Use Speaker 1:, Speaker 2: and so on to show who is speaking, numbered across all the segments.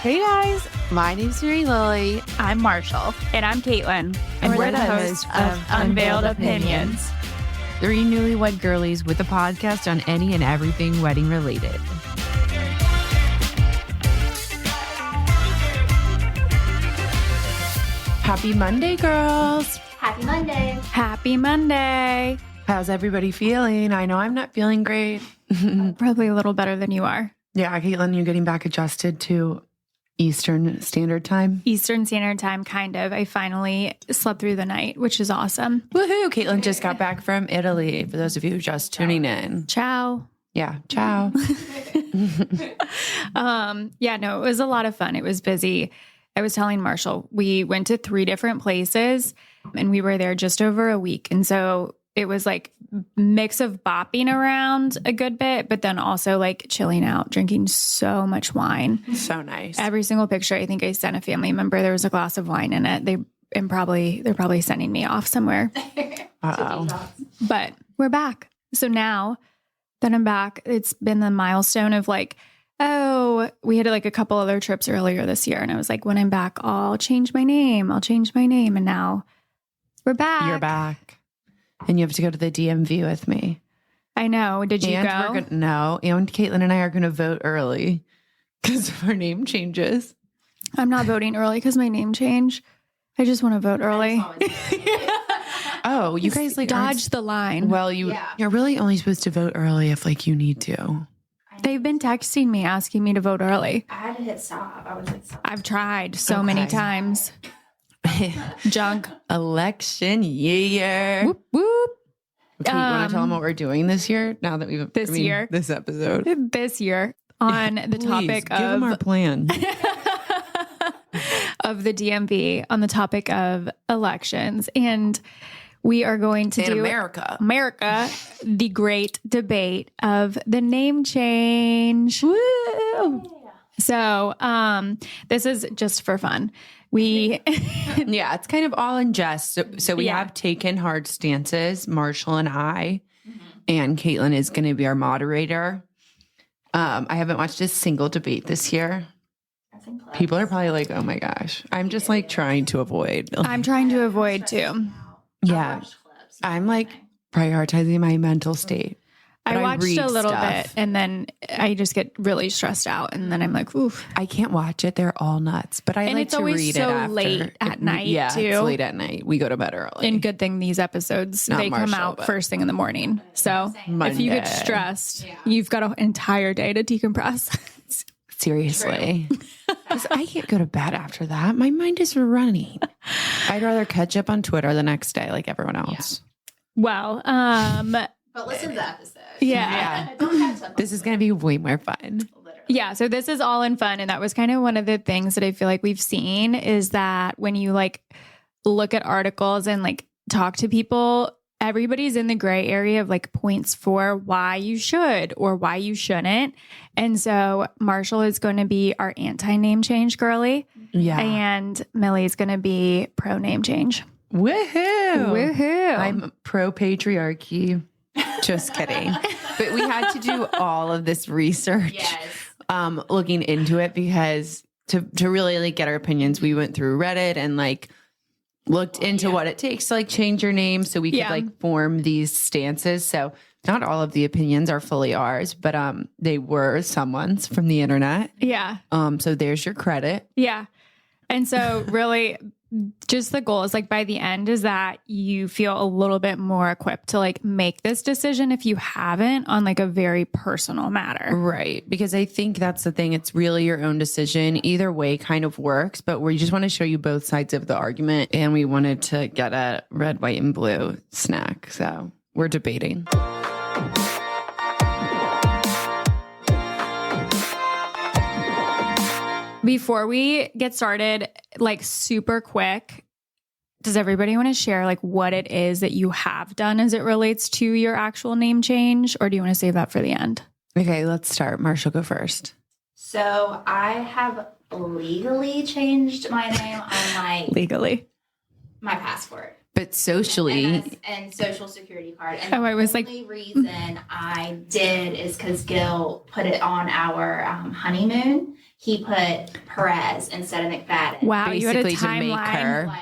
Speaker 1: Hey guys, my name's Mary Lily.
Speaker 2: I'm Marshall.
Speaker 3: And I'm Caitlin.
Speaker 2: And we're the hosts of Unveiled Opinions.
Speaker 1: Three newlywed girlies with a podcast on any and everything wedding related. Happy Monday, girls.
Speaker 4: Happy Monday.
Speaker 3: Happy Monday.
Speaker 1: How's everybody feeling? I know I'm not feeling great.
Speaker 3: Probably a little better than you are.
Speaker 1: Yeah, Caitlin, you're getting back adjusted to Eastern Standard Time?
Speaker 3: Eastern Standard Time, kind of. I finally slept through the night, which is awesome.
Speaker 1: Woohoo! Caitlin just got back from Italy, for those of you just tuning in.
Speaker 3: Ciao.
Speaker 1: Yeah, ciao.
Speaker 3: Yeah, no, it was a lot of fun. It was busy. I was telling Marshall, we went to 3 different places and we were there just over a week. And so it was like mix of bopping around a good bit, but then also like chilling out, drinking so much wine.
Speaker 1: So nice.
Speaker 3: Every single picture I think I sent a family member, there was a glass of wine in it. They're probably sending me off somewhere.
Speaker 1: Uh-oh.
Speaker 3: But we're back. So now that I'm back, it's been the milestone of like, oh, we had like a couple other trips earlier this year. And I was like, when I'm back, I'll change my name. And now we're back.
Speaker 1: You're back. And you have to go to the DMV with me.
Speaker 3: I know. Did you go?
Speaker 1: No. And Caitlin and I are going to vote early because of our name changes.
Speaker 3: I'm not voting early because my name changed. I just want to vote early.
Speaker 1: Oh, you guys like
Speaker 3: dodge the line.
Speaker 1: Well, you're really only supposed to vote early if like you need to.
Speaker 3: They've been texting me asking me to vote early.
Speaker 4: I had to hit stop. I was like, stop.
Speaker 3: I've tried so many times. Junk.
Speaker 1: Election year.
Speaker 3: Whoop, whoop.
Speaker 1: Okay, you want to tell them what we're doing this year? Now that we've
Speaker 3: this episode, this year on the topic
Speaker 1: give them our plan
Speaker 3: of the DMV, on the topic of elections, and we are going to do America, the great debate of the name change. Woo! So, this is just for fun.
Speaker 1: Yeah, it's kind of all in jest. So we have taken hard stances, Marshall and I, and Caitlin is going to be our moderator. I haven't watched a single debate this year. People are probably like, oh my gosh. I'm just like trying to avoid.
Speaker 3: I'm trying to avoid too.
Speaker 1: Yeah. I'm like prioritizing my mental state.
Speaker 3: I watched a little bit and then I just get really stressed out and then I'm like, oof.
Speaker 1: I can't watch it. They're all nuts. But I like to read it after.
Speaker 3: And it's always so late at night too.
Speaker 1: Yeah, it's late at night. We go to bed early.
Speaker 3: And good thing these episodes, they come out first thing in the morning. So if you get stressed, you've got an entire day to decompress.
Speaker 1: Seriously. Because I can't go to bed after that. My mind is running. I'd rather catch up on Twitter the next day like everyone else.
Speaker 3: Yeah. Well,
Speaker 4: but listen to the episode.
Speaker 3: Yeah.
Speaker 4: Don't catch up.
Speaker 1: This is going to be way more fun.
Speaker 4: Literally.
Speaker 3: Yeah. So this is all in fun. And that was kind of one of the things that I feel like we've seen is that when you like look at articles and like talk to people, everybody's in the gray area of like points for why you should or why you shouldn't. And so Marshall is going to be our anti-name change girly.
Speaker 1: Yeah.
Speaker 3: And Millie is going to be pro name change.
Speaker 1: Woohoo. I'm pro patriarchy. Just kidding. But we had to do all of this research, looking into it because to really like get our opinions, we went through Reddit and like looked into what it takes to like change your name so we could like form these stances. So not all of the opinions are fully ours, but they were someone's from the internet.
Speaker 3: Yeah.
Speaker 1: So there's your credit.
Speaker 3: Yeah. And so really just the goal is like by the end is that you feel a little bit more equipped to like make this decision if you haven't on like a very personal matter.
Speaker 1: Right. Because I think that's the thing. It's really your own decision. Either way kind of works, but we just want to show you both sides of the argument. And we wanted to get a red, white, and blue snack. So we're debating.
Speaker 3: Before we get started, like super quick, does everybody want to share like what it is that you have done as it relates to your actual name change? Or do you want to save that for the end?
Speaker 1: Okay, let's start. Marshall, go first.
Speaker 4: So I have legally changed my name on my
Speaker 3: legally
Speaker 4: my passport.
Speaker 1: But socially,
Speaker 4: and social security card. And
Speaker 3: I was
Speaker 4: the only reason I did is because Gil put it on our honeymoon. He put Perez instead of McFadden.
Speaker 3: Wow, you had a
Speaker 1: basically to make
Speaker 3: timeline
Speaker 1: her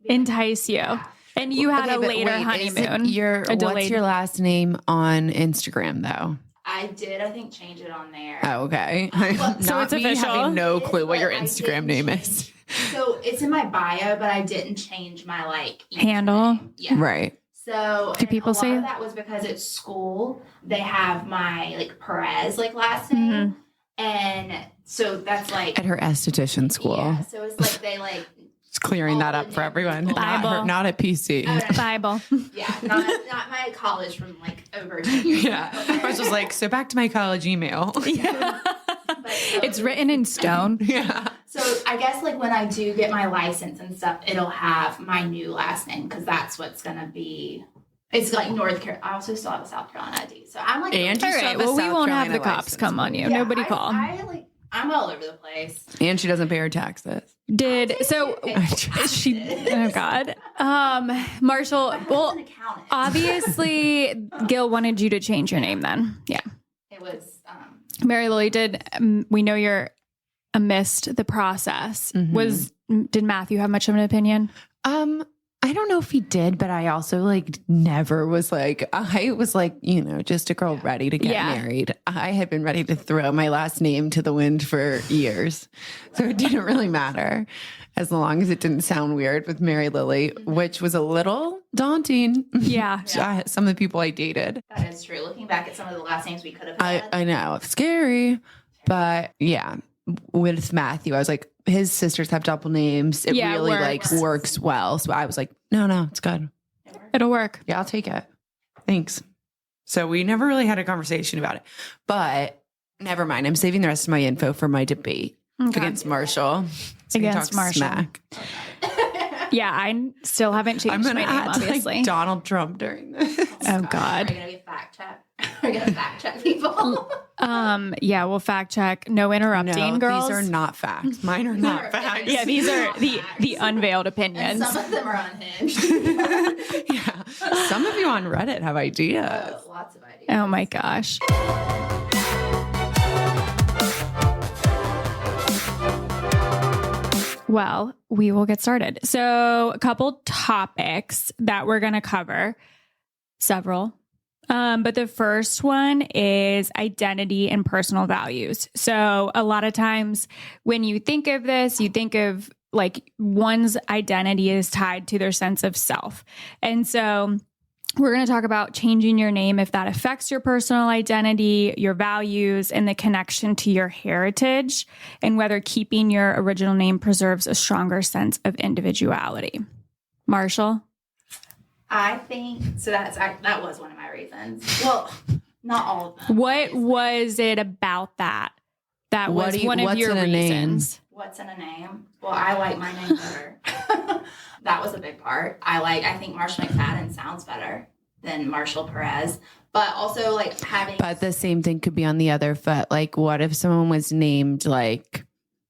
Speaker 3: entice you.
Speaker 4: Yeah.
Speaker 3: And you had a
Speaker 1: but
Speaker 3: later
Speaker 1: wait,
Speaker 3: honeymoon.
Speaker 1: What's your last name on Instagram though?
Speaker 4: I did, I think, change it on there.
Speaker 1: Oh, okay.
Speaker 3: So it's
Speaker 1: me
Speaker 3: official?
Speaker 1: having no clue what your
Speaker 4: But I
Speaker 1: Instagram
Speaker 4: didn't
Speaker 1: name
Speaker 4: change-
Speaker 1: is.
Speaker 4: So it's in my bio, but I didn't change my
Speaker 3: Handle?
Speaker 4: username. Yeah.
Speaker 1: Right.
Speaker 4: So
Speaker 3: Do people
Speaker 4: a lot
Speaker 3: say
Speaker 4: of that was because at school they have my Perez last name, and so that's
Speaker 1: At her esthetician school.
Speaker 4: Yeah, so it's they
Speaker 1: Just clearing that
Speaker 4: all
Speaker 1: up
Speaker 4: the
Speaker 1: for everyone.
Speaker 4: names.
Speaker 3: Bible.
Speaker 1: Not at PC.
Speaker 3: Bible.
Speaker 4: yeah, not my college from over 10 years
Speaker 1: Yeah.
Speaker 4: ago.
Speaker 1: I was just like, so back to my college email.
Speaker 3: Yeah.
Speaker 4: But, so
Speaker 3: It's written in stone.
Speaker 1: Yeah.
Speaker 4: So I guess when I do get my license and stuff, it'll have my new last name because that's what's gonna be. It's North Carolina. I also still have a South Carolina ID, so I'm
Speaker 1: And
Speaker 3: All
Speaker 1: you still
Speaker 3: right.
Speaker 1: have a
Speaker 3: Well, we
Speaker 1: South
Speaker 3: won't have
Speaker 1: Carolina
Speaker 3: the cops
Speaker 1: license.
Speaker 3: come on you. Nobody call.
Speaker 4: I'm all over the place.
Speaker 1: And she doesn't pay her taxes.
Speaker 3: She? Oh God. Marshall. Well,
Speaker 4: An accountant.
Speaker 3: obviously, Gil wanted you to change your name. Then, yeah.
Speaker 4: It was.
Speaker 3: Mary Lily did. We know you're amidst the process. Did Matthew have much of an opinion?
Speaker 1: I don't know if he did, but I also never was I was just a girl ready to get married. I had been ready to throw my last name to the wind for years. So it didn't really matter as long as it didn't sound weird with Mary Lily, which was a little daunting.
Speaker 3: Yeah.
Speaker 1: Some of the people I dated.
Speaker 4: That is true. Looking back at some of the last names we could have had.
Speaker 1: I know, scary, but yeah. With Matthew, I was like, his sisters have double names. It really works well. So I was like, no, it's good.
Speaker 3: It'll work.
Speaker 1: Yeah, I'll take it. Thanks. So we never really had a conversation about it, but never mind. I'm saving the rest of my info for my debate against Marshall. So
Speaker 3: Against Marshall.
Speaker 1: Smack.
Speaker 3: Yeah, I still haven't changed
Speaker 1: I'm
Speaker 3: my
Speaker 1: going to
Speaker 3: name,
Speaker 1: act
Speaker 3: obviously.
Speaker 1: like Donald Trump during this.
Speaker 3: Oh
Speaker 4: Are
Speaker 3: God.
Speaker 4: you gonna be a fact check? Are you gonna fact check people?
Speaker 3: Yeah, we'll fact check. No interrupting,
Speaker 1: No,
Speaker 3: girls.
Speaker 1: these are not facts. Mine are not facts.
Speaker 3: Yeah, these are the unveiled opinions.
Speaker 4: And some of them are unhinged.
Speaker 1: Yeah. Some of you on Reddit have ideas.
Speaker 4: Lots of ideas.
Speaker 3: Oh my gosh. Well, we will get started. So, a couple topics that we're going to cover, several. But the first one is identity and personal values. So, a lot of times when you think of this, you think of one's identity is tied to their sense of self. And so, we're going to talk about changing your name if that affects your personal identity, your values, and the connection to your heritage, and whether keeping your original name preserves a stronger sense of individuality. Marshall?
Speaker 4: I think so. That was one of my reasons. Well, not all of them.
Speaker 3: What
Speaker 4: obviously.
Speaker 3: was it about that? That
Speaker 1: What
Speaker 3: was
Speaker 1: do you-
Speaker 3: one of
Speaker 1: what's
Speaker 3: your
Speaker 1: in a name?
Speaker 3: reasons.
Speaker 4: What's in a name? Well, I like my name better. That was a big part. I think Marshall McFadden sounds better than Marshall Perez. But also having.
Speaker 1: But the same thing could be on the other foot. What if someone was named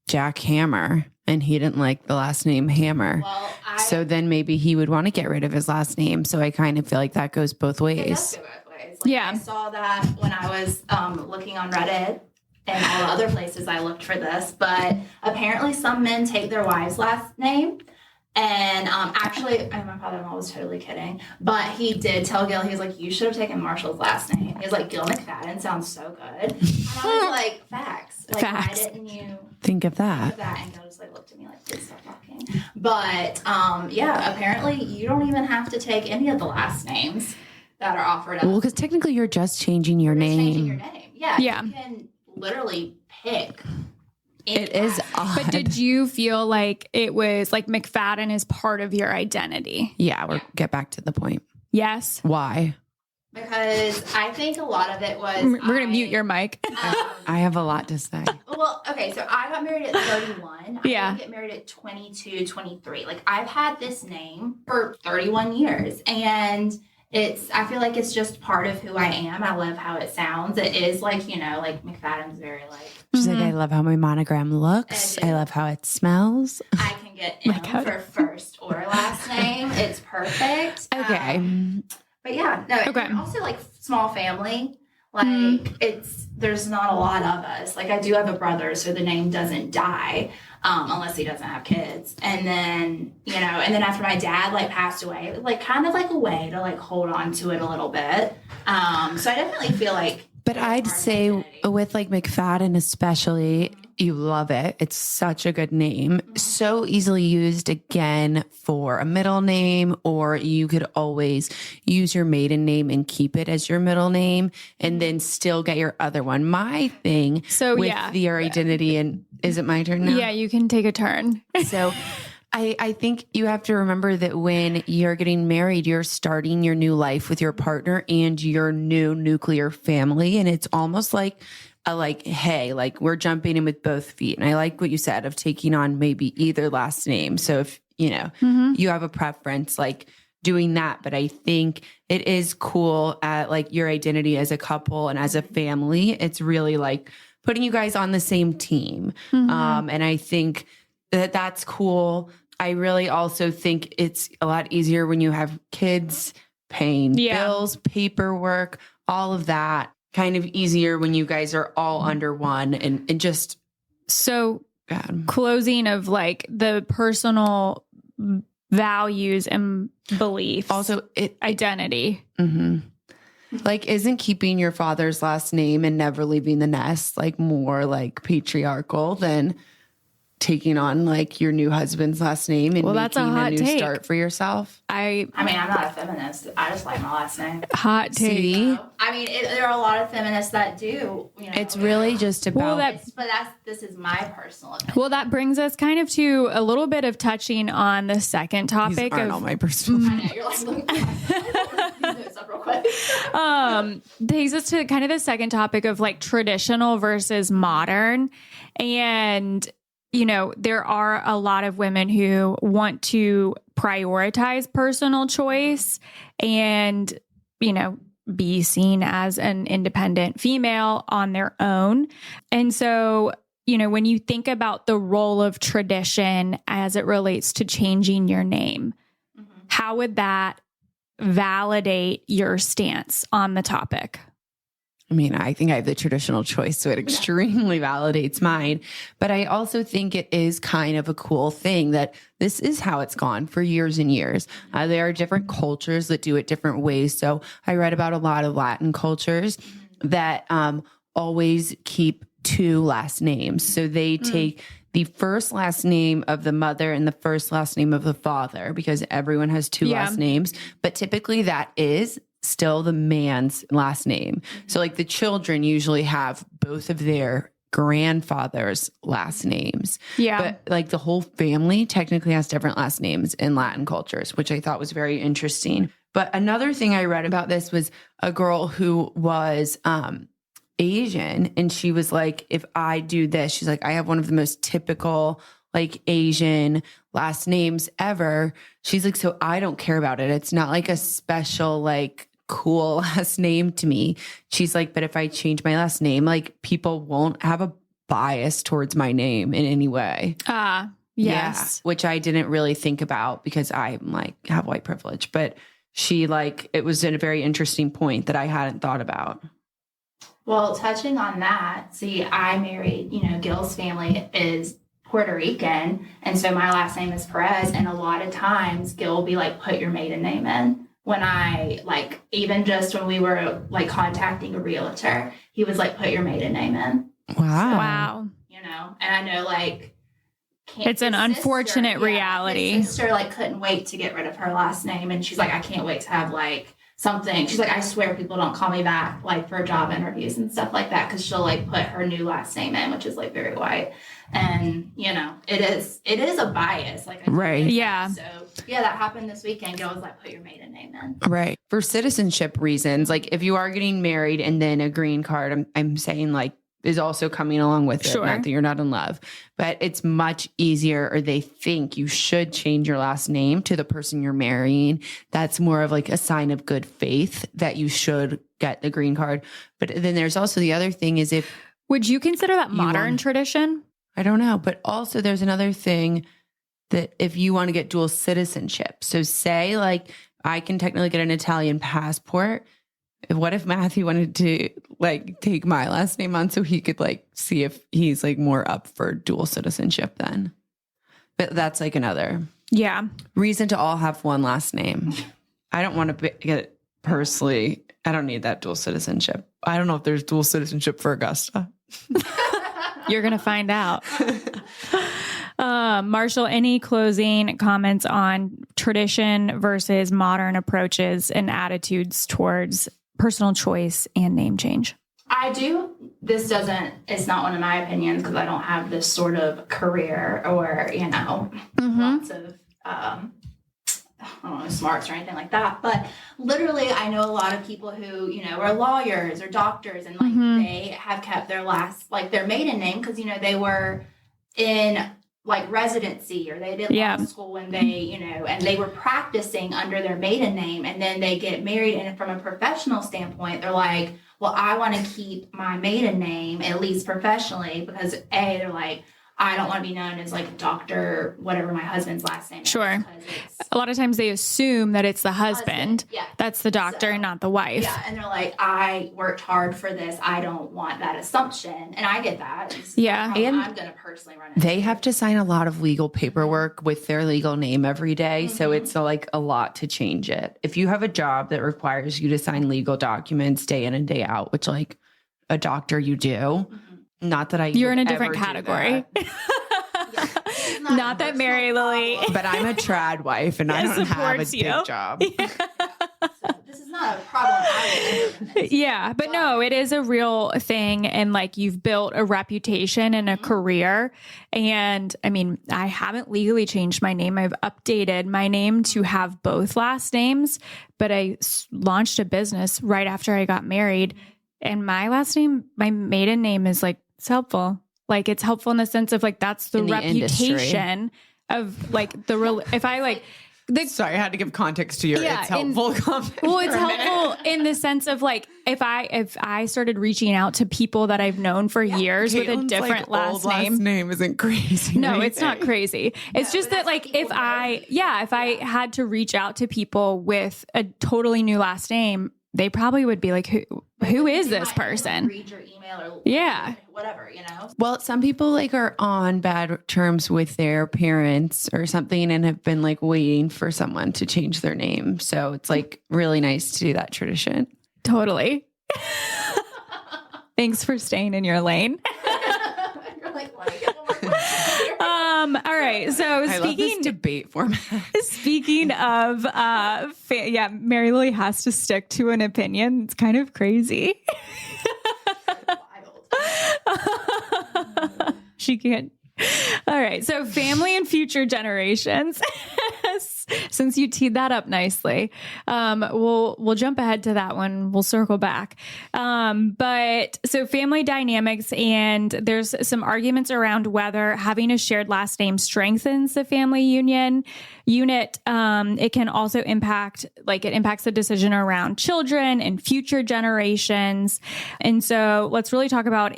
Speaker 1: Jack Hammer and he didn't like the last name Hammer?
Speaker 4: Well,
Speaker 1: So then maybe he would want to get rid of his last name. So I kind of feel like that goes both
Speaker 4: it
Speaker 1: ways.
Speaker 4: does go both ways.
Speaker 3: Yeah.
Speaker 4: I saw that when I was looking on Reddit and all the other places I looked for this. But apparently some men take their wife's last name. And actually, my father-in-law was totally kidding, but he did tell Gil, he was like, you should have taken Marshall's last name. He was like, Gil McFadden sounds so good. And I was like, facts.
Speaker 3: Facts.
Speaker 4: Why didn't you
Speaker 1: Think of
Speaker 4: do
Speaker 1: that.
Speaker 4: that? And Gil just looked at me please stop talking. But yeah, apparently you don't even have to take any of the last names that are offered up.
Speaker 1: Well, because technically you're just changing your
Speaker 4: You're just
Speaker 1: name.
Speaker 4: changing your name. Yeah.
Speaker 3: Yeah.
Speaker 4: You can literally pick.
Speaker 1: It is odd.
Speaker 3: But did you feel like it was McFadden is part of your identity?
Speaker 1: Yeah, we'll get back to the point.
Speaker 3: Yes.
Speaker 1: Why?
Speaker 4: Because I think a lot of it was.
Speaker 3: We're going to mute your mic.
Speaker 1: I have a lot to say.
Speaker 4: Well, okay, so I got married at 31.
Speaker 3: Yeah.
Speaker 4: I didn't get married at 22, 23. I've had this name for 31 years. And I feel like it's just part of who I am. I love how it sounds. It is McFadden's very
Speaker 1: She's like, I love how my monogram looks.
Speaker 4: I do.
Speaker 1: I love how it smells.
Speaker 4: I can get M for first or last name, it's perfect.
Speaker 1: Okay.
Speaker 4: But yeah, no, and also like small family. Like there's not a lot of us. Like I do have a brother, so the name doesn't die unless he doesn't have kids. And then, after my dad like passed away, it was like kind of like a way to like hold on to it a little bit. So I definitely feel like.
Speaker 1: But I'd say with like McFadden especially, you love it. It's such a good name. So easily used again for a middle name, or you could always use your maiden name and keep it as your middle name and then still get your other one. My thing with your identity, and is it my turn now?
Speaker 3: Yeah, you can take a turn.
Speaker 1: So I think you have to remember that when you're getting married, you're starting your new life with your partner and your new nuclear family. And it's almost like hey, like we're jumping in with both feet. And I like what you said of taking on maybe either last name. So if, you have a preference, like doing that. But I think it is cool at like your identity as a couple and as a family. It's really like putting you guys on the same team. And I think that's cool. I really also think it's a lot easier when you have kids, paying bills, paperwork, all of that. Kind of easier when you guys are all under one and just.
Speaker 3: So closing of like the personal values and beliefs.
Speaker 1: Also
Speaker 3: identity.
Speaker 1: Like, isn't keeping your father's last name and never leaving the nest like more like patriarchal than taking on like your new husband's last name and
Speaker 3: that's
Speaker 1: making
Speaker 3: a
Speaker 1: new
Speaker 3: take.
Speaker 1: Start for yourself?
Speaker 4: I mean, I'm not a feminist. I just like my last name.
Speaker 3: Hot take.
Speaker 1: See?
Speaker 4: I mean, there are a lot of feminists that do.
Speaker 1: It's really just about.
Speaker 4: This is my personal opinion.
Speaker 3: Well, that brings us kind of to a little bit of touching on the second topic.
Speaker 1: These aren't all my personal.
Speaker 4: I know, you're like, look, this up real quick.
Speaker 3: Takes us to kind of the second topic of like traditional versus modern. And there are a lot of women who want to prioritize personal choice and, be seen as an independent female on their own. And so, when you think about the role of tradition as it relates to changing your name, how would that validate your stance on the topic?
Speaker 1: I mean, I think I have the traditional choice, so it extremely validates mine. But I also think it is kind of a cool thing that this is how it's gone for years and years. There are different cultures that do it different ways. So I read about a lot of Latin cultures that always keep two last names. So they take the first last name of the mother and the first last name of the father, because everyone has two last names. But typically that is still the man's last name. So like the children usually have both of their grandfather's last names.
Speaker 3: Yeah.
Speaker 1: But like the whole family technically has different last names in Latin cultures, which I thought was very interesting. But another thing I read about this was a girl who was Asian, and she was like, if I do this, she's like, I have one of the most typical like Asian last names ever. She's like, so I don't care about it. It's not like a special, like cool last name to me. She's like, but if I change my last name, like people won't have a bias towards my name in any way.
Speaker 3: Yes.
Speaker 1: Yeah, which I didn't really think about because I'm like have white privilege, but she like, it was a very interesting point that I hadn't thought about.
Speaker 4: Well, touching on that, see, I married, Gil's family is Puerto Rican. And so my last name is Perez. And a lot of times Gil will be like, put your maiden name in. When I like, even just when we were like contacting a realtor, he was like, put your maiden name in.
Speaker 3: Wow.
Speaker 4: And I know like,
Speaker 3: it's an unfortunate reality.
Speaker 4: His sister like couldn't wait to get rid of her last name. And she's like, I can't wait to have like something. She's like, I swear people don't call me back like for job interviews and stuff like that. Cause she'll like put her new last name in, which is like very white. And it is a bias. Like,
Speaker 1: right.
Speaker 3: Yeah.
Speaker 4: So yeah, that happened this weekend. Gil was like, put your maiden name in.
Speaker 1: Right. For citizenship reasons, like if you are getting married and then a green card, I'm saying like is also coming along with it.
Speaker 3: Sure.
Speaker 1: Not that you're not in love, but it's much easier, or they think you should change your last name to the person you're marrying. That's more of like a sign of good faith that you should get the green card. But then there's also the other thing is if.
Speaker 3: Would you consider that modern tradition?
Speaker 1: I don't know. But also there's another thing that if you want to get dual citizenship, so say like I can technically get an Italian passport. What if Matthew wanted to like take my last name on so he could like see if he's like more up for dual citizenship then? But that's like another reason to all have one last name. I don't want to get personally. I don't need that dual citizenship. I don't know if there's dual citizenship for Augusta.
Speaker 3: You're going to find out. Marshall, any closing comments on tradition versus modern approaches and attitudes towards personal choice and name change?
Speaker 4: I do. It's not one of my opinions because I don't have this sort of career or, lots of, I don't know, smarts or anything like that. But literally, I know a lot of people who, are lawyers or doctors and like they have kept their their maiden name because, they were in like residency or they did law school when they, and they were practicing under their maiden name and then they get married. And from a professional standpoint, they're like, well, I want to keep my maiden name, at least professionally, because they're like, I don't want to be known as like Dr. whatever my husband's last name is.
Speaker 3: Sure. A lot of times they assume that it's the husband.
Speaker 4: Yeah.
Speaker 3: That's the doctor and not the wife.
Speaker 4: Yeah. And they're like, I worked hard for this. I don't want that assumption. And I get that.
Speaker 1: And
Speaker 4: I'm going to personally run it.
Speaker 1: They have to sign a lot of legal paperwork with their legal name every day. So it's like a lot to change it. If you have a job that requires you to sign legal documents day in and day out, which like a doctor you do, not that
Speaker 3: you're in a different category. Not that Mary Lily.
Speaker 1: But I'm a trad wife and I don't have a big job.
Speaker 4: Yeah. So this is not a problem.
Speaker 3: Yeah, but no, it is a real thing. And like you've built a reputation and a career. And I mean, I haven't legally changed my name. I've updated my name to have both last names, but I launched a business right after I got married. And my last name, my maiden name is like, it's helpful. Like it's helpful in the sense of like, that's the reputation of like if I like,
Speaker 1: sorry, I had to give context to your, it's helpful.
Speaker 3: Well, it's helpful in the sense of like, if I started reaching out to people that I've known for years with a different last name
Speaker 1: isn't crazy.
Speaker 3: No, it's not crazy. It's just that like, if I had to reach out to people with a totally new last name, they probably would be like, who is this person?
Speaker 4: Read your email or whatever,
Speaker 1: Well, some people like are on bad terms with their parents or something and have been like waiting for someone to change their name. So it's like really nice to do that tradition.
Speaker 3: Totally. Thanks for staying in your lane.
Speaker 4: You're like,
Speaker 3: all right. So
Speaker 1: I love this debate format.
Speaker 3: Speaking of, Mary Lily has to stick to an opinion. It's kind of crazy. She can't. All right. So family and future generations. Since you teed that up nicely, we'll jump ahead to that one. We'll circle back. But so family dynamics, and there's some arguments around whether having a shared last name strengthens the family unit. It can also impacts the decision around children and future generations. And so let's really talk about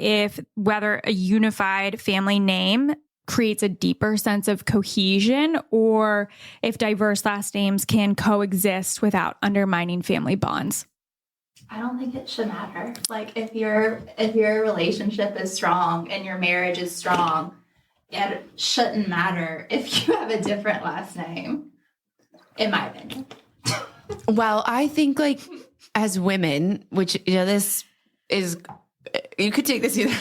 Speaker 3: whether a unified family name creates a deeper sense of cohesion, or if diverse last names can coexist without undermining family bonds.
Speaker 4: I don't think it should matter. Like if your relationship is strong and your marriage is strong, it shouldn't matter if you have a different last name, in my opinion.
Speaker 1: Well, I think like as women, which this is, you could take this either way.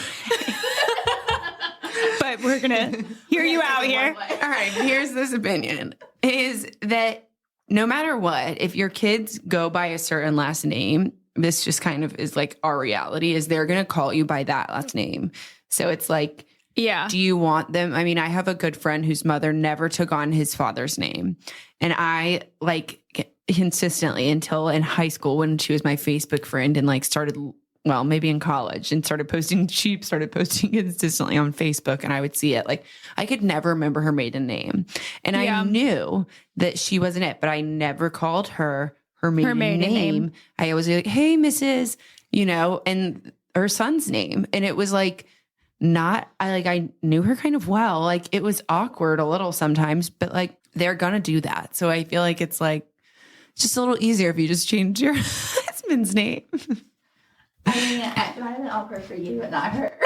Speaker 3: But we're going to hear you out here.
Speaker 1: All right. Here's this opinion is that no matter what, if your kids go by a certain last name, this just kind of is like our reality is they're going to call you by that last name. So it's like, do you want them? I mean, I have a good friend whose mother never took on his father's name. And I like consistently until in high school when she was my Facebook friend and like maybe in college and started posting consistently on Facebook, and I would see it. Like I could never remember her maiden name. And I knew that she wasn't it, but I never called her maiden name. I always be like, hey, Mrs., and her son's name. And it was like, I knew her kind of well. Like it was awkward a little sometimes, but like they're going to do that. So I feel like it's like just a little easier if you just change your husband's name.
Speaker 4: I mean, it might have been awkward for you, but not her.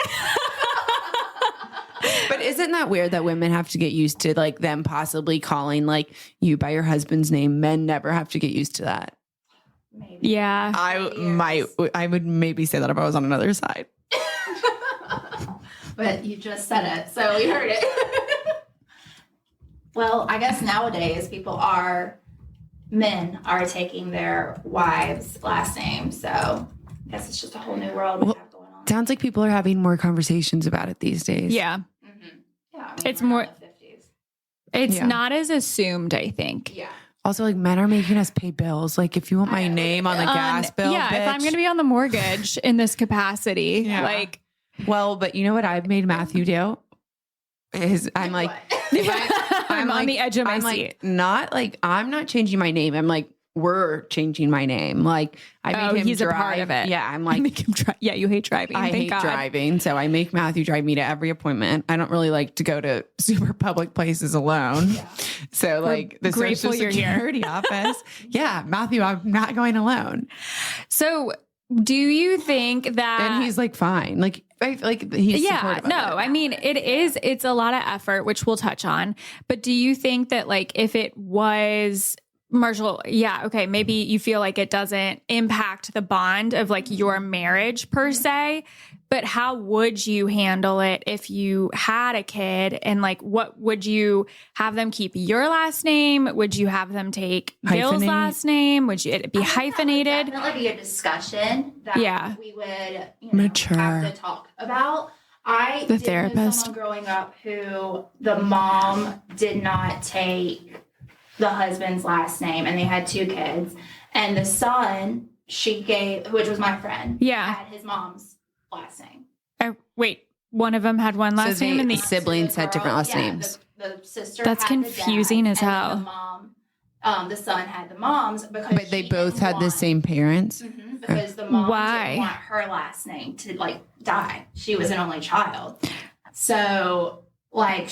Speaker 1: But isn't that weird that women have to get used to like them possibly calling like you by your husband's name? Men never have to get used to that.
Speaker 4: Maybe.
Speaker 3: Yeah.
Speaker 1: I would maybe say that if I was on another side.
Speaker 4: But you just said it, so we heard it. Well, I guess nowadays men are taking their wives' last name, so I guess it's just a whole new world we have going on.
Speaker 1: Sounds like people are having more conversations about it these days.
Speaker 3: Yeah.
Speaker 4: Mm-hmm. Yeah, I mean,
Speaker 3: It's
Speaker 4: we're
Speaker 3: more-
Speaker 4: in the 50s.
Speaker 3: It's not as assumed, I think.
Speaker 4: Yeah.
Speaker 1: Also, like men are making us pay bills. Like if you want my name on the gas bill,
Speaker 3: Yeah,
Speaker 1: bitch.
Speaker 3: if I'm going to be on the mortgage in this capacity, like.
Speaker 1: Well, but you know what I've made Matthew do? I'm like,
Speaker 3: I'm on the edge of my seat.
Speaker 1: I'm not changing my name. I'm like, we're changing my name. Like I make him
Speaker 3: he's
Speaker 1: drive.
Speaker 3: a part of it.
Speaker 1: Yeah, I'm
Speaker 3: I
Speaker 1: like,
Speaker 3: make him drive. Yeah, you hate driving.
Speaker 1: I hate driving, so I make Matthew drive me to every appointment. I don't really like to go to super public places alone. Yeah. So like the
Speaker 3: grateful
Speaker 1: Social Security office. Yeah, Matthew, I'm not going alone.
Speaker 3: So do you think that...
Speaker 1: And he's like, fine. Like, he's supportive of it.
Speaker 3: I mean, it's a lot of effort, which we'll touch on. But do you think that like if it was... Marshall, yeah, okay, maybe you feel like it doesn't impact the bond of like your marriage per se, but how would you handle it if you had a kid and like what would you have them keep your last name? Would you have them take Bill's last name? Would it be hyphenated?
Speaker 4: That would definitely be a discussion that we would
Speaker 1: mature
Speaker 4: have to talk about. I
Speaker 1: the
Speaker 4: did
Speaker 1: therapist
Speaker 4: know someone growing up who the mom did not take the husband's last name, and they had 2 kids, and the son she gave, which was my friend, had his mom's last name.
Speaker 3: Wait, one of them had one last name, and the
Speaker 1: siblings had different last names.
Speaker 4: The sister.
Speaker 3: That's
Speaker 4: had
Speaker 3: confusing
Speaker 4: the dad,
Speaker 3: as hell.
Speaker 4: And the mom, the son had the mom's because.
Speaker 1: But they both had the same parents.
Speaker 4: Mm-hmm, because the mom didn't want her last name to like die. She was an only child, so like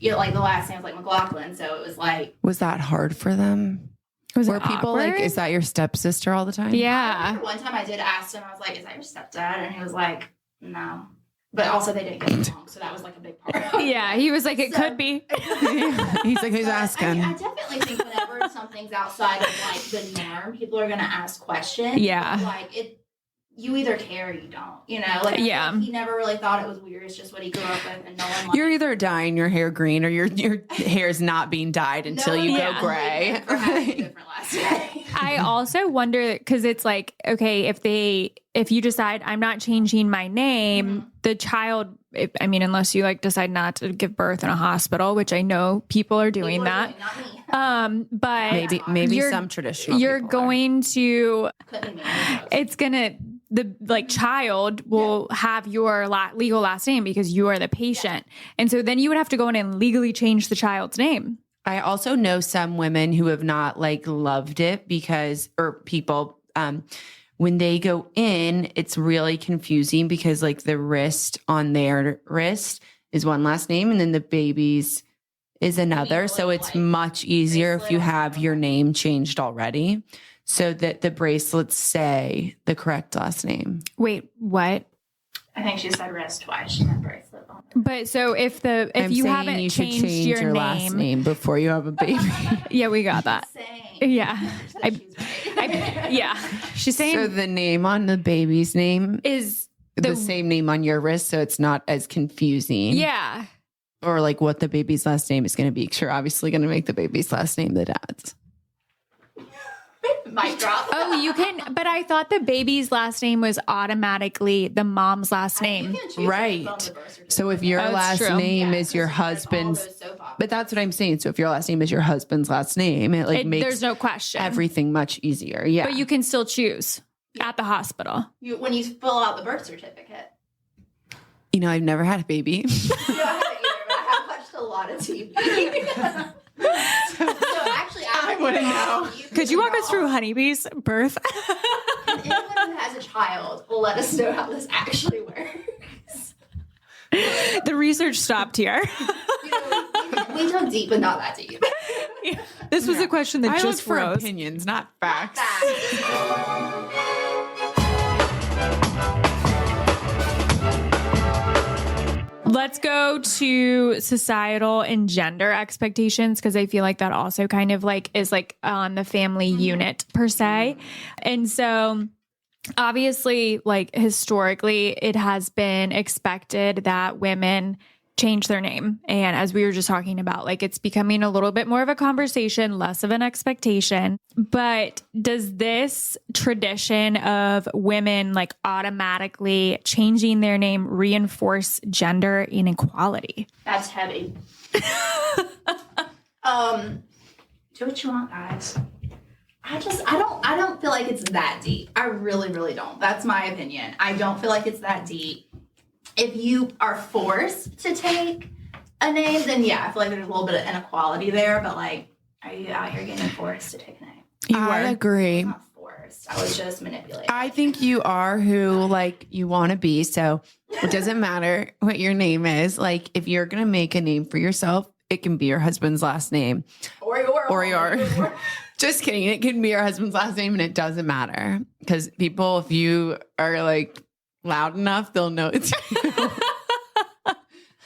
Speaker 4: like the last name was like McLaughlin, so it was like.
Speaker 1: Was that hard for them? Were people like, is that your stepsister all the time?
Speaker 3: Yeah.
Speaker 4: One time I did ask him, I was like, is that your stepdad? And he was like, no. But also they didn't get along, so that was like a big part of it.
Speaker 3: Yeah, he was like, it could be.
Speaker 1: He's like, who's asking?
Speaker 4: I definitely think whenever something's outside of like the norm, people are going to ask questions.
Speaker 3: Yeah.
Speaker 4: Like you either care or you don't, like he never really thought it was weird. It's just what he grew up with, and no one.
Speaker 1: You're either dyeing your hair green or your hair is not being dyed until you go gray.
Speaker 4: Different last name.
Speaker 3: I also wonder because it's like, okay, if you decide I'm not changing my name, the child. Unless you like decide not to give birth in a hospital, which I know people are doing that. But
Speaker 1: maybe some traditional.
Speaker 3: You're going to. It's gonna. The child will have your legal last name because you are the patient. Yeah. And so then you would have to go in and legally change the child's name.
Speaker 1: I also know some women who have not loved it or people, when they go in, it's really confusing because the wrist on their wrist is one last name and then the baby's is another. So it's much easier if you have your name changed already. So that the bracelets say the correct last name.
Speaker 3: Wait, what?
Speaker 4: I think she said wrist twice. She meant bracelet on it.
Speaker 3: But so if you haven't changed your
Speaker 1: last name before you have a baby.
Speaker 3: Yeah, we got that. Yeah. Yeah. She's saying.
Speaker 1: So the name on the baby's name
Speaker 3: is
Speaker 1: the same name on your wrist, so it's not as confusing.
Speaker 3: Yeah.
Speaker 1: Or what the baby's last name is going to be. You're obviously going to make the baby's last name the dad's.
Speaker 4: Mic drop.
Speaker 3: Oh, you can, but I thought the baby's last name was automatically the mom's last name.
Speaker 1: Right. So if your last name is your husband's, but that's what I'm saying. So if your last name is your husband's last name, it makes
Speaker 3: there's no question
Speaker 1: everything much easier. Yeah.
Speaker 3: But you can still choose at the hospital.
Speaker 4: When you fill out the birth certificate.
Speaker 1: I've never had a baby.
Speaker 4: I haven't either, but I have watched a lot of TV. So actually, I
Speaker 1: wouldn't know.
Speaker 3: Could you walk us through Honeybee's birth?
Speaker 4: And anyone who has a child will let us know how this actually works.
Speaker 3: research stopped here.
Speaker 4: We dug deep, but not that deep.
Speaker 3: This was a question that
Speaker 1: I
Speaker 3: just
Speaker 1: look for
Speaker 3: froze.
Speaker 1: opinions, not facts.
Speaker 3: Let's go to societal and gender expectations, because I feel like that also kind of like is like on the family unit per se. And so obviously, like historically, it has been expected that women change their name. And as we were just talking about, like it's becoming a little bit more of a conversation, less of an expectation. But does this tradition of women like automatically changing their name reinforce gender inequality?
Speaker 4: That's heavy. Do what you want, guys. I don't feel like it's that deep. I really, really don't. That's my opinion. I don't feel like it's that deep. If you are forced to take a name, then yeah, I feel like there's a little bit of inequality there. But like, are you out here getting forced to take a name?
Speaker 1: I agree.
Speaker 4: I'm not forced. I was just manipulated.
Speaker 1: I think you are who like you want to be. So it doesn't matter what your name is. Like if you're going to make a name for yourself, it can be your husband's last name or your. Just kidding. It can be your husband's last name and it doesn't matter because people, if you are like loud enough, they'll know it's you.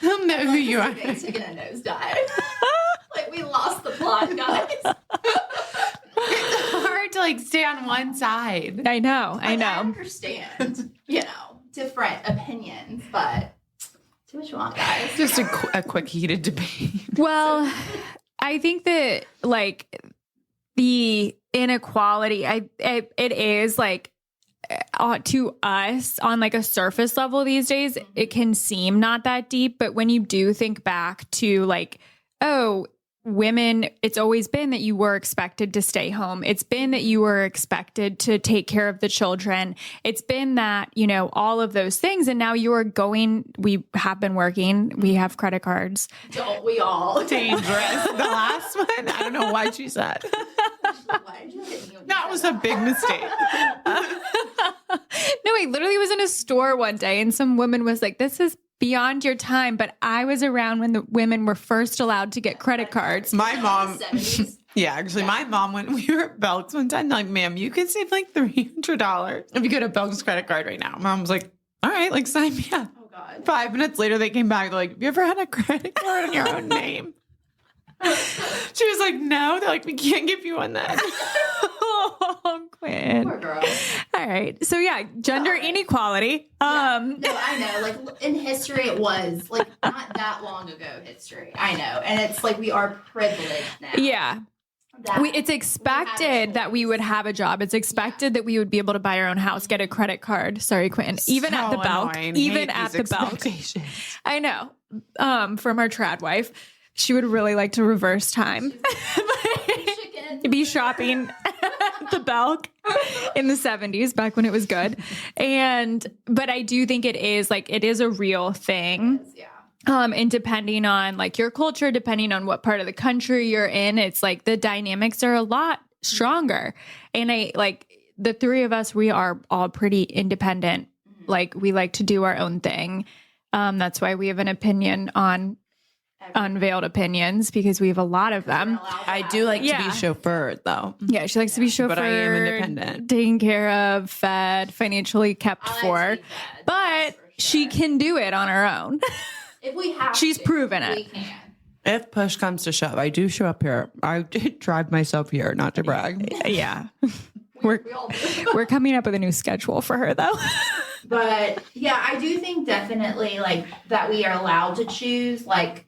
Speaker 1: They'll know who you are.
Speaker 4: Taking a nosedive. Like we lost the plot, guys.
Speaker 1: It's hard to like stay on one side.
Speaker 3: I know.
Speaker 4: I understand, different opinions, but do what you want, guys.
Speaker 1: Just a quick heated debate.
Speaker 3: Well, I think that like the inequality, it is like to us on like a surface level these days, it can seem not that deep. But when you do think back to like, oh, women, it's always been that you were expected to stay home. It's been that you were expected to take care of the children. It's been that, all of those things. And now you are we have been working. We have credit cards.
Speaker 4: Don't we all?
Speaker 1: Dangerous. The last one, I don't know why she said. That was a big mistake.
Speaker 3: No, I literally was in a store one day and some woman was like, this is beyond your time, but I was around when the women were first allowed to get credit cards.
Speaker 1: My mom, my mom, when we were at Belk's one time, like, ma'am, you can save like $300 if you go to Belk's credit card right now. Mom was like, all right, like sign me up.
Speaker 4: Oh God.
Speaker 1: 5 minutes later, they came back. They're like, have you ever had a credit card on your own name? She was like, no. They're like, we can't give you one then.
Speaker 3: Oh, Quinn.
Speaker 4: Poor girl.
Speaker 3: All right. So yeah, gender inequality.
Speaker 4: No, I know. Like in history, it was like not that long ago history. I know. And it's like we are privileged now.
Speaker 3: Yeah. It's expected that we would have a job. It's expected that we would be able to buy our own house, get a credit card. Sorry, Quinn. Even at the Belk. Even at the Belk. I know. From our trad wife. She would really like to reverse time. Be shopping at the Belk in the 70s, back when it was good. But I do think it is a real thing.
Speaker 4: Yeah.
Speaker 3: And depending on like your culture, depending on what part of the country you're in, it's like the dynamics are a lot stronger. And the three of us, we are all pretty independent. Like we like to do our own thing. That's why we have an opinion on Unveiled opinions, because we have a lot of them.
Speaker 1: I do like to be chauffeured though.
Speaker 3: Yeah, she likes to be chauffeured,
Speaker 1: but I am independent,
Speaker 3: taken care of, fed, financially kept for. But she can do it on her own.
Speaker 4: If we have
Speaker 3: She's proven it.
Speaker 4: We can.
Speaker 1: If push comes to shove, I do show up here. I did drive myself here, not to brag.
Speaker 3: Yeah.
Speaker 4: We all do.
Speaker 3: We're coming up with a new schedule for her though.
Speaker 4: But yeah, I do think definitely like that we are allowed to choose. Like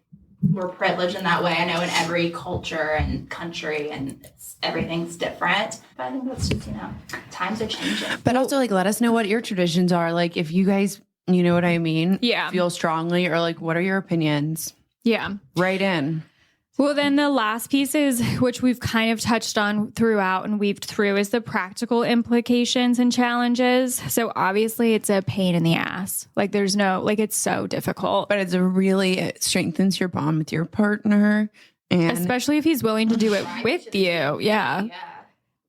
Speaker 4: we're privileged in that way. I know in every culture and country and everything's different. But I think that's just, times are changing.
Speaker 1: But also like, let us know what your traditions are. Like if you guys, you know what I mean?
Speaker 3: Yeah.
Speaker 1: Feel strongly or like, what are your opinions?
Speaker 3: Yeah.
Speaker 1: Write in.
Speaker 3: Well, then the last piece is, which we've kind of touched on throughout and weaved through, is the practical implications and challenges. So obviously it's a pain in the ass. Like there's it's so difficult.
Speaker 1: But it strengthens your bond with your partner. And
Speaker 3: especially if he's willing to do it with you. Yeah.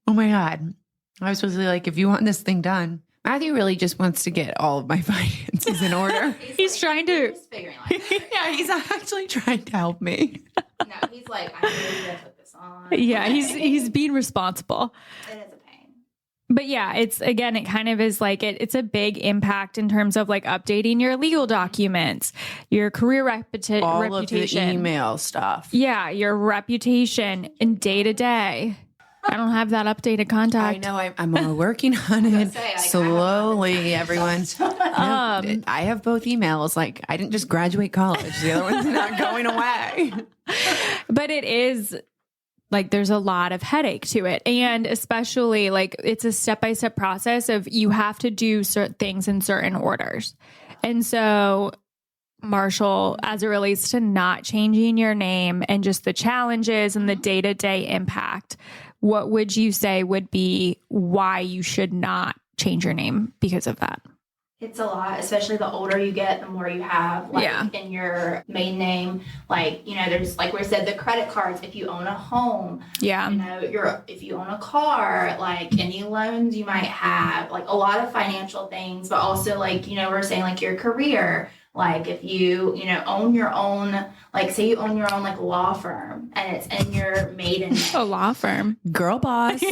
Speaker 1: Oh my God. I was supposed to be like, if you want this thing done, Matthew really just wants to get all of my finances in order.
Speaker 3: He's trying to.
Speaker 4: He's figuring life out.
Speaker 1: Yeah, he's actually trying to help me.
Speaker 4: No, he's like, I really gotta put this on.
Speaker 3: Yeah, he's being responsible.
Speaker 4: It is a pain.
Speaker 3: But yeah, it's again, it kind of is like it's a big impact in terms of like updating your legal documents, your career reputation,
Speaker 1: All of the email stuff.
Speaker 3: Yeah, your reputation in day to day. I don't have that updated contact.
Speaker 1: I know. I'm working on it slowly, everyone. I have both emails. Like, I didn't just graduate college. The other one's not going away.
Speaker 3: But it is like there's a lot of headache to it. And especially like it's a step-by-step process of you have to do certain things in certain orders. And so Marshall, as it relates to not changing your name and just the challenges and the day-to-day impact, what would you say would be why you should not change your name because of that?
Speaker 4: It's a lot, especially the older you get, the more you have in your maiden name. Like, there's, like we said, the credit cards, if you own a home, if you own a car, like any loans you might have, like a lot of financial things, but also like, we're saying like your career. Like if you, own your own, like say you own your own like law firm and it's in your maiden name.
Speaker 3: A law firm.
Speaker 1: Girl boss.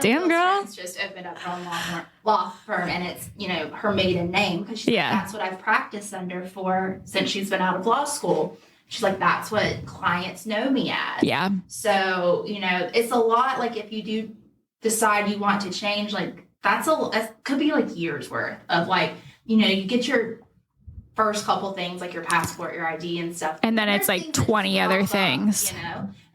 Speaker 3: Damn girl.
Speaker 4: Just opened up her own law firm and it's, her maiden name because she's like, that's what I've practiced under since she's been out of law school. She's like, that's what clients know me as.
Speaker 3: Yeah.
Speaker 4: So, it's a lot. Like if you do decide you want to change, like that could be like years worth of like, you get your first couple things like your passport, your ID and stuff.
Speaker 3: And then it's like 20 other things.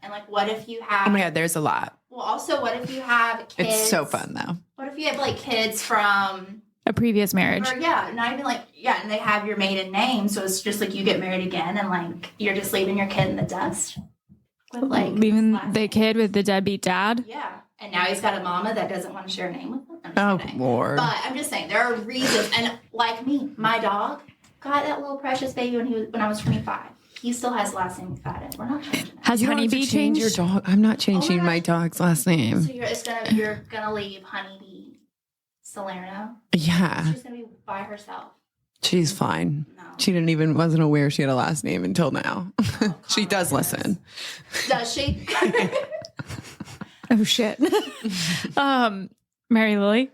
Speaker 4: And like what if you have...
Speaker 1: Oh my God, there's a lot.
Speaker 4: Well, also what if you have kids...
Speaker 1: It's so fun though.
Speaker 4: What if you have like kids from...
Speaker 3: a previous marriage.
Speaker 4: Or not even like... Yeah, and they have your maiden name. So it's just like you get married again and like you're just leaving your kid in the dust. With like...
Speaker 3: Leaving the kid with the deadbeat dad?
Speaker 4: Yeah. And now he's got a mama that doesn't want to share a name with him.
Speaker 1: Oh, Lord.
Speaker 4: But I'm just saying, there are reasons. And like me, my dog... got that little precious baby when I was 25. He still has the last name McFadden. We're not changing it.
Speaker 3: Has Honeybee changed
Speaker 1: your dog? I'm not changing my dog's last name.
Speaker 4: So you're gonna leave Honeybee Salerno?
Speaker 1: Yeah.
Speaker 4: She's gonna be by herself.
Speaker 1: She's fine.
Speaker 4: No.
Speaker 1: She wasn't aware she had a last name until now. She does listen.
Speaker 4: Does she?
Speaker 3: Oh shit. Mary Lily.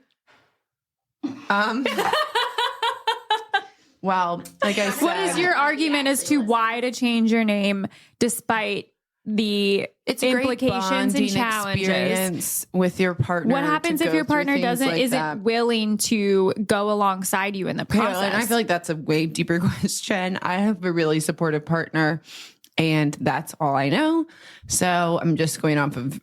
Speaker 1: Well, like I said,
Speaker 3: what is your argument as to why to change your name despite the implications and challenges
Speaker 1: experience with your partner?
Speaker 3: What happens if your partner isn't willing to go alongside you in the process?
Speaker 1: And I feel like that's a way deeper question. I have a really supportive partner and that's all I know. So I'm just going off of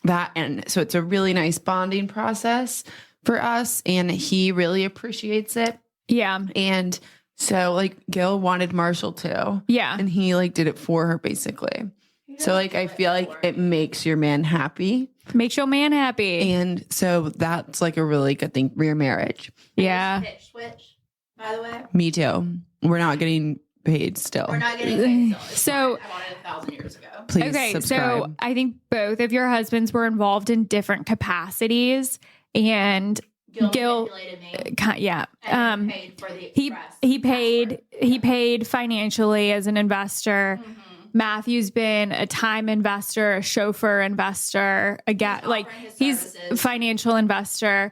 Speaker 1: that. And so it's a really nice bonding process for us. And he really appreciates it.
Speaker 3: Yeah.
Speaker 1: And so like Gil wanted Marshall too.
Speaker 3: Yeah.
Speaker 1: And he like did it for her basically. So like I feel like it makes your man happy.
Speaker 3: Makes your man happy.
Speaker 1: And so that's like a really good thing for your marriage.
Speaker 3: Yeah.
Speaker 4: Pitch switch, by the way.
Speaker 1: Me too. We're not getting paid still.
Speaker 4: We're not getting paid still.
Speaker 3: So
Speaker 4: I wanted 1,000 years ago.
Speaker 1: Please subscribe.
Speaker 3: So I think both of your husbands were involved in different capacities and Gil yeah.
Speaker 4: Paid for the express
Speaker 3: he paid financially as an investor. Mm-hmm. Matthew's been a time investor, a chauffeur investor, he's a financial investor.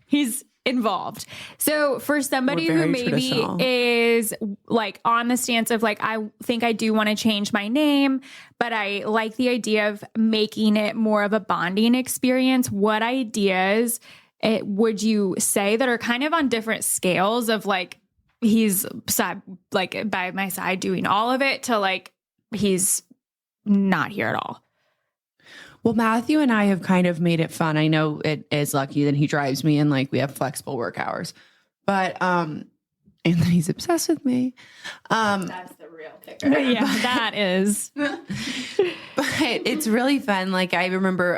Speaker 3: He's involved. So for somebody who maybe is like on the stance of like, I think I do want to change my name, but I like the idea of making it more of a bonding experience. What ideas would you say that are kind of on different scales of like, he's like by my side doing all of it to like, he's not here at all?
Speaker 1: Well, Matthew and I have kind of made it fun. I know it is lucky that he drives me and like we have flexible work hours, but, and then he's obsessed with me.
Speaker 4: That's the real kicker.
Speaker 3: Yeah, that is.
Speaker 1: But it's really fun. Like I remember,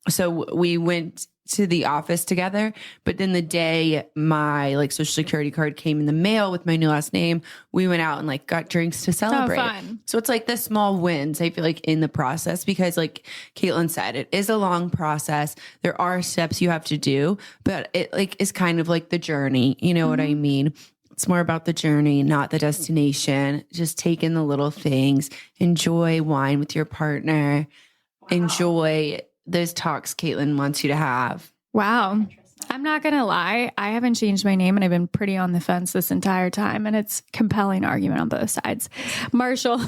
Speaker 1: So we went to the office together, but then the day my like social security card came in the mail with my new last name, we went out and like got drinks to celebrate.
Speaker 3: Fun.
Speaker 1: So it's like the small wins, I feel like, in the process, because like Caitlin said, it is a long process. There are steps you have to do, but it like is kind of like the journey. You know what I mean? It's more about the journey, not the destination. Just take in the little things, enjoy wine with your partner, enjoy those talks Caitlin wants you to have.
Speaker 3: Wow. I'm not going to lie. I haven't changed my name and I've been pretty on the fence this entire time. And it's compelling argument on both sides. Marshall,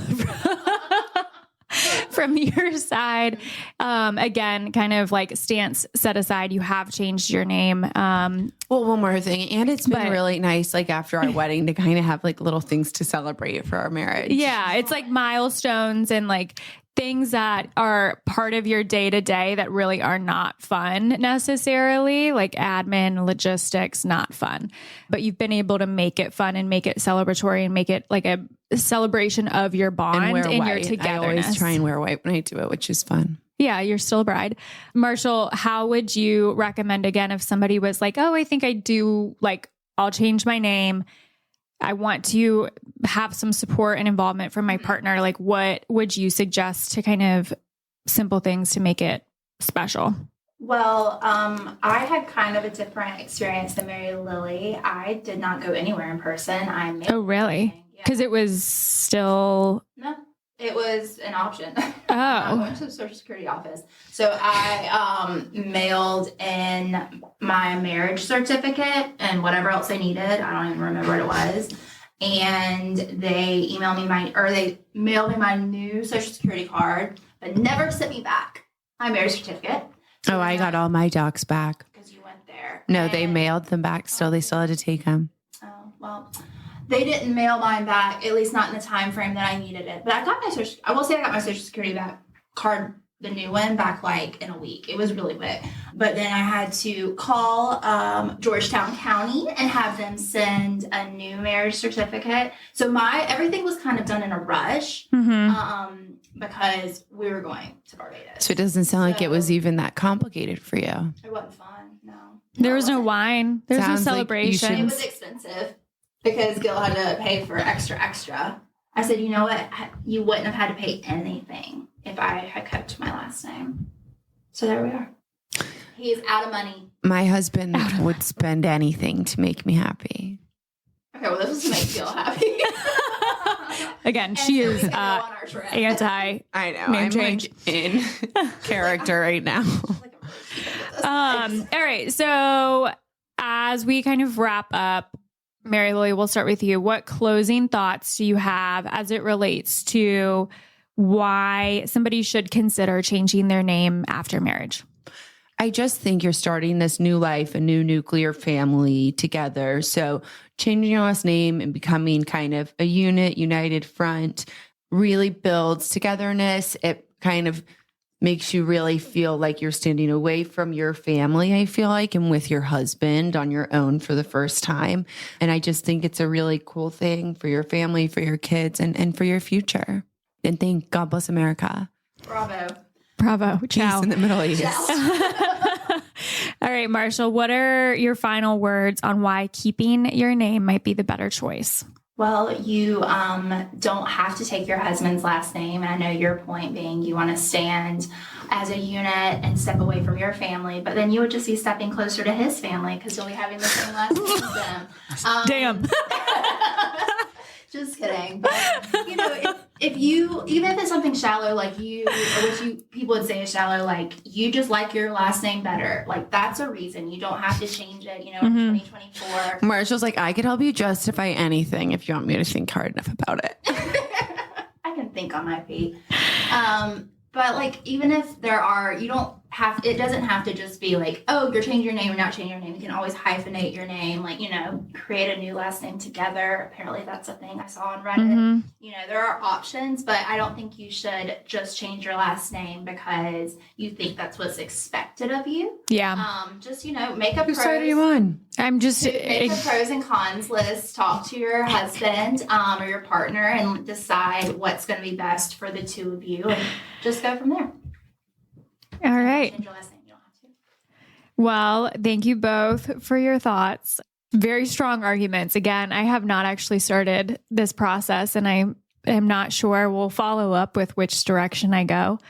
Speaker 3: from your side, again, kind of like stance set aside, you have changed your name.
Speaker 1: Well, one more thing. And it's been really nice, like after our wedding, to kind of have like little things to celebrate for our marriage.
Speaker 3: Yeah. It's like milestones and like things that are part of your day to day that really are not fun necessarily, like admin, logistics, not fun. But you've been able to make it fun and make it celebratory and make it like a celebration of your bond and your togetherness.
Speaker 1: I always try and wear white when I do it, which is fun.
Speaker 3: Yeah, you're still a bride. Marshall, how would you recommend, again, if somebody was like, oh, I think I do, like, I'll change my name, I want to have some support and involvement from my partner. Like, what would you suggest to kind of simple things to make it special?
Speaker 4: Well, I had kind of a different experience than Mary Lily. I did not go anywhere in person.
Speaker 3: Oh, really? Because it was still...
Speaker 4: No, it was an option.
Speaker 3: Oh.
Speaker 4: I went to the Social Security office. So I mailed in my marriage certificate and whatever else I needed. I don't even remember what it was. And they they mailed me my new Social Security card, but never sent me back my marriage certificate.
Speaker 1: So I got all my docs back.
Speaker 4: Because you went there.
Speaker 1: No, they mailed them back still. They still had to take them.
Speaker 4: Oh, well, they didn't mail mine back, at least not in the time frame that I needed it. But I got my Social Security card, the new one, back like in a week. It was really quick. But then I had to call Georgetown County and have them send a new marriage certificate. So everything was kind of done in a rush. Because we were going to Barbados. So
Speaker 1: it doesn't sound like it was even that complicated for you.
Speaker 4: It wasn't fun, no.
Speaker 3: There was no wine. There was no celebration.
Speaker 4: It was expensive because Gil had to pay for extra. I said, you know what? You wouldn't have had to pay anything if I had kept my last name. So there we are. He's out of money.
Speaker 1: My husband would spend anything to make me happy.
Speaker 4: Okay, well, this was to make Gil happy.
Speaker 3: Again, she is anti.
Speaker 1: I know. I'm
Speaker 3: change.
Speaker 1: Like in character right now.
Speaker 3: All right. So as we kind of wrap up, Mary Lily, we'll start with you. What closing thoughts do you have as it relates to why somebody should consider changing their name after marriage?
Speaker 1: I just think you're starting this new life, a new nuclear family together. So changing your last name and becoming kind of a united front really builds togetherness. It kind of makes you really feel like you're standing away from your family, I feel like, and with your husband on your own for the first time. And I just think it's a really cool thing for your family, for your kids, and for your future. And thank God bless America.
Speaker 4: Bravo.
Speaker 3: Ciao.
Speaker 1: Peace in the Middle East.
Speaker 3: All right, Marshall, what are your final words on why keeping your name might be the better choice?
Speaker 4: Well, you don't have to take your husband's last name. And I know your point being you want to stand as a unit and step away from your family, but then you would just be stepping closer to his family because you'll be having the same last name as them.
Speaker 3: Damn.
Speaker 4: Just kidding. But, even if it's something shallow, like people would say is shallow, like you just like your last name better. Like that's a reason. You don't have to change it, in 2024.
Speaker 1: Marshall's like, I could help you justify anything if you want me to think hard enough about it.
Speaker 4: I can think on my feet. But like, even if it doesn't have to just be like, oh, you're changing your name or not changing your name. You can always hyphenate your name, like, create a new last name together. Apparently that's a thing I saw on Reddit. There are options, but I don't think you should just change your last name because you think that's what's expected of you.
Speaker 3: Yeah.
Speaker 4: Just, make a
Speaker 1: Whose side are you on?
Speaker 3: I'm just
Speaker 4: make a pros and cons list, talk to your husband or your partner and decide what's going to be best for the two of you and just go from there.
Speaker 3: All right.
Speaker 4: Change your last name.
Speaker 3: Well, thank you both for your thoughts. Very strong arguments. Again, I have not actually started this process, and I am not sure we'll follow up with which direction I go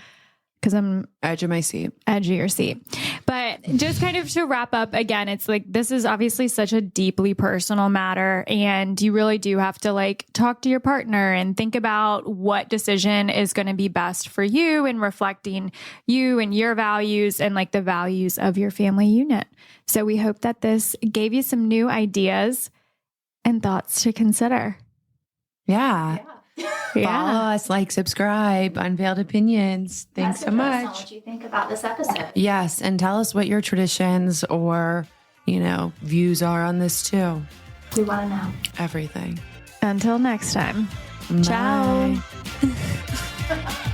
Speaker 3: because I'm
Speaker 1: edge of my seat.
Speaker 3: Edge of your seat. But just kind of to wrap up, again, it's like, this is obviously such a deeply personal matter, and you really do have to like talk to your partner and think about what decision is going to be best for you and reflecting you and your values and like the values of your family unit. So we hope that this gave you some new ideas and thoughts to consider.
Speaker 1: Yeah. Follow us, like, subscribe, Unveiled Opinions. Thanks so much.
Speaker 4: What do you think about this episode?
Speaker 1: Yes. And tell us what your traditions or, views are on this too.
Speaker 4: We want to know.
Speaker 1: Everything.
Speaker 3: Until next time.
Speaker 1: Bye.
Speaker 3: Ciao.